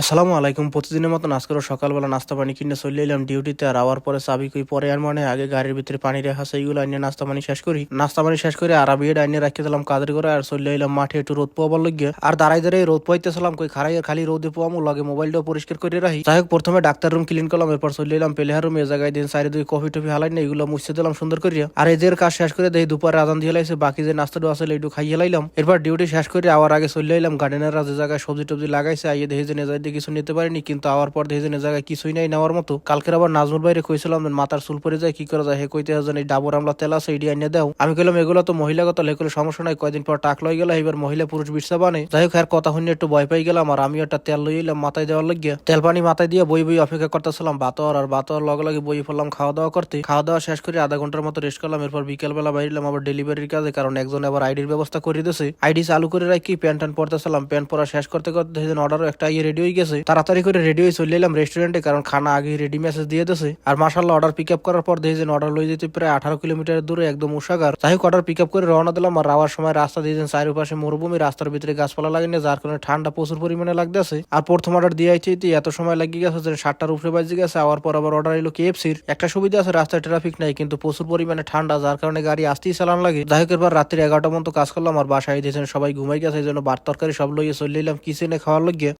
আসসালামু আলাইকুম। প্রতিদিনের মতো আজকেরও সকালবেলা নাস্তা পানি কিনে চলে এলাম ডিউটিতে। আর আওয়ার পরে চাবি কই পরে আর মনে হয় আগে গাড়ির ভিতরে পানি রাখা আছে, এইগুলো আনিয়ে নাস্তা পানি শেষ করি। নাস্তা পানি শেষ করে আর বিয়ে আনিয়ে রাখতে দিলাম কাদের করে, আর চলে এলাম মাঠে একটু রোদ পোয়াবার লাগিয়ে। আর দাঁড়াই দাঁড়াই রোদ পোয়াইতেছিলাম, কই খারাই আর খালি রোদে পোয়ামো, লগে মোবাইলটাও পরিষ্কার করে রাখি। যাই হোক, প্রথমে ডাক্তার রুম ক্লিন করলাম, এরপর চলে এলাম প্লেহার রুম। এ জায়গায় দিন সাইডে দুই কফি টফি হালাই না, এগুলো মুছে দিলাম সুন্দর করিয়া। আর এদের কাজ শেষ করে দেখি দুপুরে আদান দিয়ে লাইছে, বাকি যে নাস্তাটা আসলে একটু খাইয়ে লাইলাম। এরপর ডিউটি শেষ করে আওয়ার আগে চলে এলাম গার্ডেনাররা যে জায়গায় সবজি টবজি লাগাইছে, আইয়ে দেখি যে নেজাই দিয়ে কিছু নিতে পারিনি, কিন্তু আওয়ার পর দেখি যে জায়গায় কিছুই নাই নেওয়ার মতো। কালকের আবার নাজমুল বাইরে কইছিলাম যে মাথার চুল পরে যায়, কি করা যায়? হে কইতে যেন এই ডাবর আমলা তেল আছে, এটি আইনে দাও। আমি কইলাম এগুলো তো মহিলাগত, লেগুলো সমস্যা নাই, কয়দিন পর টাক লই গেল, এবার মহিলা পুরুষ বিরসা বানে। যাই হোক, আর কথা শুনে একটু ভয় পাই গেলাম, আর আমি একটা তেল লই এলাম মাথায় দেওয়ার লাগিয়া। তেল পানি মাথায় দিয়ে বই বই অপেক্ষা করতেছিলাম বাতর, আর বাতর লগে লগে বই পড়লাম খাওয়া দাওয়া করতে। খাওয়া দাওয়া শেষ করে আধা ঘন্টার মতো রেস্ট করলাম। এরপর বিকেল বেলা বাইরলাম আবার ডেলিভারির কাজে, কারণ একজন আবার আইডির ব্যবস্থা করে দিয়েছে। আইডি চালু করে রাখি প্যান্ট ট্যান্ট পরতেছিলাম। প্যান্ট পরা শেষ করতে করতে অর্ডারও একটা ইয়ে রেডি হয়ে গেছে। তাড়াতাড়ি করে রেডি হয়ে চলে এলাম রেস্টুরেন্টে, কারণ খানা আগে রেডি মেসেজ দিয়ে দিয়েছে। আর মাশাআল্লাহ অর্ডার পিক আপ করার পর দেখেছেন অর্ডার লই যেতে প্রায় 18 কিলোমিটার দূরে একদম উষাগার। যাই হোক, অর্ডার পিক আপ করে রওনা দিলাম। আর যাওয়ার সময় রাস্তা দিয়েছেন চারিপাশে মরুভূমি, রাস্তার ভিতরে গাছপালা লাগে না, যার কারণে ঠান্ডা প্রচুর পরিমাণে লাগতেছে। আর প্রথম অর্ডার দিয়ে আইতে এত সময় লাগিয়ে গেছে যে 7টার উপরে বাজে গেছে। আওয়ার পর আবার অর্ডার এলো কেএফসির। একটা সুবিধা আছে, রাস্তায় ট্রাফিক নাই, কিন্তু প্রচুর পরিমাণে ঠান্ডা, যার কারণে গাড়ি আসতেই চালান লাগে। যাই হোক, এরপর রাত্রি 11টা মতো কাজ করলাম। আর বাসায় দিয়েছেন সবাই ঘুমাই গেছে, এই জন্য ভাত তরকারি সব লইয়ে চলে এলাম কিচেনে খাওয়ার লাগিয়ে।